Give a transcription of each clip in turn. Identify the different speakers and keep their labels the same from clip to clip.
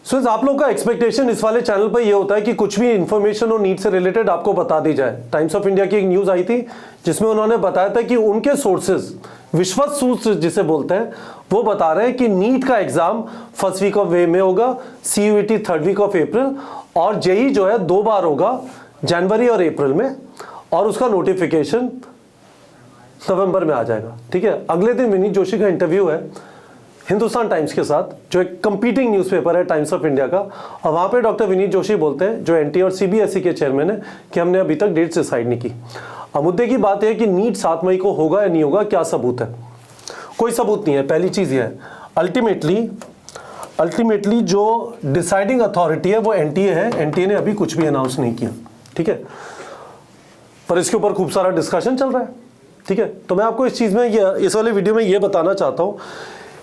Speaker 1: सो आप लोग का एक्सपेक्टेशन इस वाले चैनल पर ये होता है कि कुछ भी इंफॉर्मेशन और नीट से रिलेटेड आपको बता दी जाए। टाइम्स ऑफ इंडिया की एक न्यूज़ आई थी जिसमें उन्होंने बताया था कि उनके सोर्सेज, विश्वस्त सूत्र जिसे बोलते हैं, वो बता रहे हैं कि नीट का exam first week of May में होगा, CUET third week of April, और जेई जो है 2 बार होगा, जनवरी और अप्रैल में, और उसका नोटिफिकेशन नवंबर में आ जाएगा। ठीक है, अगले दिन विनीत जोशी का इंटरव्यू है हिंदुस्तान टाइम्स के साथ, जो एक कंपीटिंग न्यूज़पेपर है टाइम्स ऑफ इंडिया का, और वहाँ पे डॉक्टर विनीत जोशी बोलते हैं, जो NTA और CBSE के चेयरमैन है, कि हमने अभी तक डेट्स डिसाइड नहीं की। अब मुद्दे की बात है कि नीट 7 मई को होगा या नहीं होगा, क्या सबूत है? कोई सबूत नहीं है। पहली चीज़ ये है, अल्टीमेटली जो डिसाइडिंग अथॉरिटी है वो NTA है। NTA ने अभी कुछ भी अनाउंस नहीं किया। ठीक है, पर इसके ऊपर खूब सारा डिस्कशन चल रहा है। ठीक है, तो मैं आपको इस चीज़ में इस वाले वीडियो में ये बताना चाहता हूँ,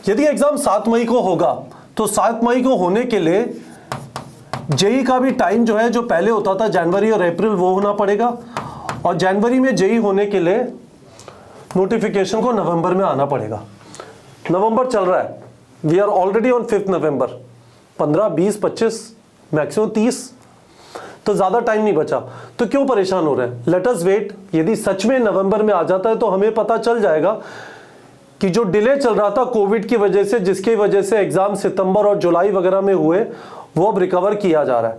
Speaker 1: यदि एग्जाम 7 मई को होगा तो 7 मई को होने के लिए जेई का भी टाइम जो है, जो पहले होता था जनवरी और अप्रैल, वो होना पड़ेगा, और जनवरी में जेई होने के लिए नोटिफिकेशन को नवंबर में आना पड़ेगा। नवंबर चल रहा है, we are already on 5 November, 15, 20, 25, maximum 30, तो ज़्यादा टाइम नहीं बचा। तो क्यों परेशान हो रहे हैं? Let us wait. यदि सच में नवंबर में आ जाता है तो हमें पता चल जाएगा कि जो डिले चल रहा था कोविड की वजह से, जिसकी वजह से एग्जाम सितंबर और जुलाई वगैरह में हुए, वो अब रिकवर किया जा रहा है।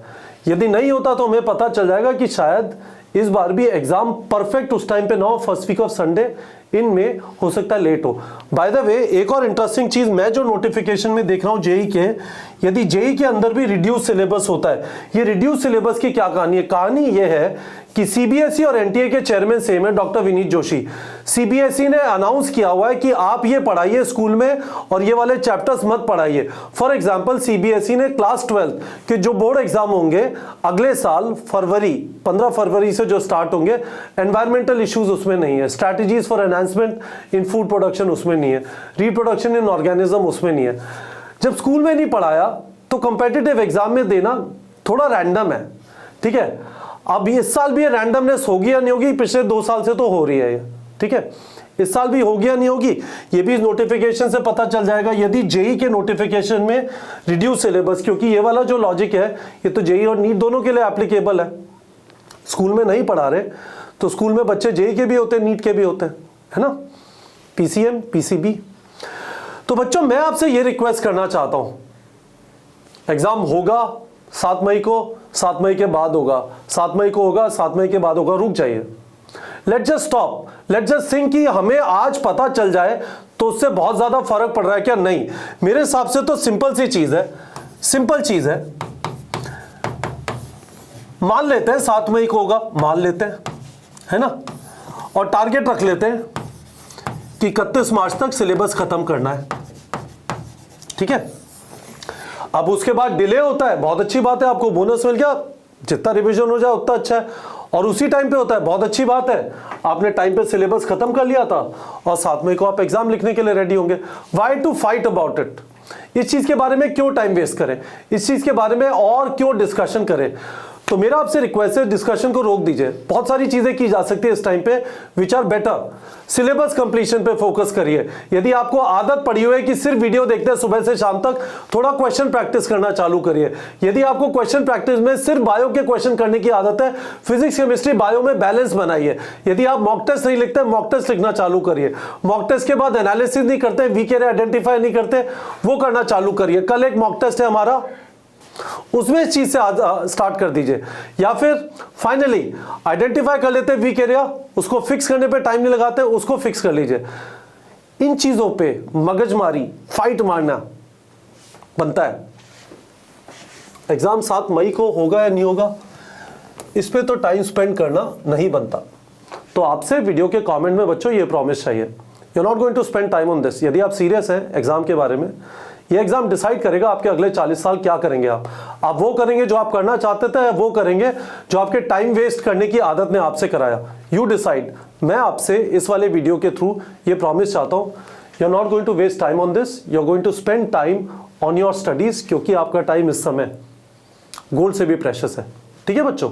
Speaker 1: यदि नहीं होता तो हमें पता चल जाएगा कि शायद इस बार भी एग्जाम परफेक्ट उस टाइम पे ना हो, फर्स्ट वीक ऑफ संडे, इनमें हो सकता है लेट हो। बाय द वे, एक और इंटरेस्टिंग चीज मैं जो नोटिफिकेशन में देख रहा हूं जेई के, यदि जेई के अंदर भी रिड्यूस सिलेबस होता है, ये रिड्यूस सिलेबस की क्या कहानी है? कहानी ये है कि CBSE और NTA के चेयरमैन सेम है, डॉक्टर विनीत जोशी। CBSE ने अनाउंस किया हुआ है कि आप ये पढ़ाइए स्कूल में और ये वाले चैप्टर्स मत पढ़ाइए। फॉर एग्जांपल, CBSE ने क्लास 12 के जो बोर्ड एग्जाम होंगे अगले साल फरवरी, 15 फरवरी से जो स्टार्ट होंगे, एनवायरमेंटल इश्यूज उसमें नहीं है, strategies for enhancement in food production उसमें नहीं है, रिप्रोडक्शन इन ऑर्गेनिज्म उसमें नहीं है। जब स्कूल में नहीं पढ़ाया तो कंपेटिटिव एग्जाम में देना थोड़ा रैंडम है। ठीक है, अब इस साल भी ये रैंडमनेस होगी या नहीं होगी? पिछले 2 साल से तो हो रही है ये। ठीक है, इस साल भी होगी या नहीं होगी, ये भी नोटिफिकेशन से पता चल जाएगा। यदि जेई के नोटिफिकेशन में रिड्यूस सिलेबस, क्योंकि ये वाला जो लॉजिक है ये तो जेई और नीट दोनों के लिए एप्लीकेबल है। स्कूल में नहीं पढ़ा रहे तो स्कूल में बच्चे जेई के भी होते हैं, नीट के भी होते हैं, है ना, PCM, PCB। तो बच्चों, मैं आपसे ये रिक्वेस्ट करना चाहता हूं, एग्जाम होगा 7 मई को, 7 मई के बाद होगा, 7 मई को होगा, 7 मई के बाद होगा, रुक जाइए। Let's just stop, let's just think कि हमें आज पता चल जाए तो उससे बहुत ज्यादा फर्क पड़ रहा है क्या? नहीं, मेरे हिसाब से तो सिंपल सी चीज है, सिंपल चीज है। मान लेते हैं 7 मई को होगा, मान लेते हैं, है ना, और टारगेट रख लेते हैं कि 31 मार्च तक सिलेबस खत्म करना है। ठीक है, अब उसके बाद डिले होता है, बहुत अच्छी बात है, आपको बोनस मिल गया, जितना रिवीजन हो जाए उतना अच्छा है, और उसी टाइम पे होता है, बहुत अच्छी बात है, आपने टाइम पे सिलेबस खत्म कर लिया था और 7 मई को आप एग्जाम लिखने के लिए रेडी होंगे। Why to fight about it? इस चीज के बारे में क्यों टाइम वेस्ट करें, इस चीज के बारे में और क्यों डिस्कशन करें? तो मेरा आपसे रिक्वेस्ट है, डिस्कशन को रोक दीजिए। बहुत सारी चीजें की जा सकती है इस टाइम पे which are better. Syllabus completion पे फोकस करिए। यदि आपको आदत पड़ी हुई है कि सिर्फ वीडियो देखते हैं सुबह से शाम तक, थोड़ा क्वेश्चन प्रैक्टिस करना चालू करिए। यदि आपको क्वेश्चन प्रैक्टिस में सिर्फ बायो के क्वेश्चन करने की आदत है, फिजिक्स केमिस्ट्री बायो में बैलेंस बनाइए। यदि आप मॉक टेस्ट नहीं लिखते, मॉक टेस्ट लिखना चालू करिए। मॉक टेस्ट के बाद एनालिसिस नहीं करते, वीक एरिया आइडेंटिफाई नहीं करते, वो करना चालू करिए। कल एक मॉक टेस्ट है हमारा, उसमें इस चीज से स्टार्ट कर दीजिए। या फिर फाइनली आइडेंटिफाई कर लेते हैं वीक एरिया, उसको फिक्स करने पे टाइम नहीं लगाते, उसको फिक्स कर लीजिए। इन चीजों पे मगजमारी, फाइट मारना बनता है। एग्जाम 7 मई को होगा या नहीं होगा, इस पे तो टाइम स्पेंड करना नहीं बनता। तो आपसे वीडियो के कमेंट में बच्चों ये प्रॉमिस चाहिए, you are not going to spend time on this. यदि आप सीरियस हैं एग्जाम के बारे में, ये एग्जाम डिसाइड करेगा आपके अगले 40 साल क्या करेंगे। आप वो करेंगे जो आप करना चाहते थे, वो करेंगे जो आपके टाइम वेस्ट करने की आदत ने आपसे कराया। You decide. मैं आपसे इस वाले वीडियो के थ्रू ये प्रॉमिस चाहता हूं, you are not going to waste time on this, you are going to spend time on your studies, क्योंकि आपका टाइम इस समय गोल्ड से भी प्रेशियस है। ठीक है बच्चों।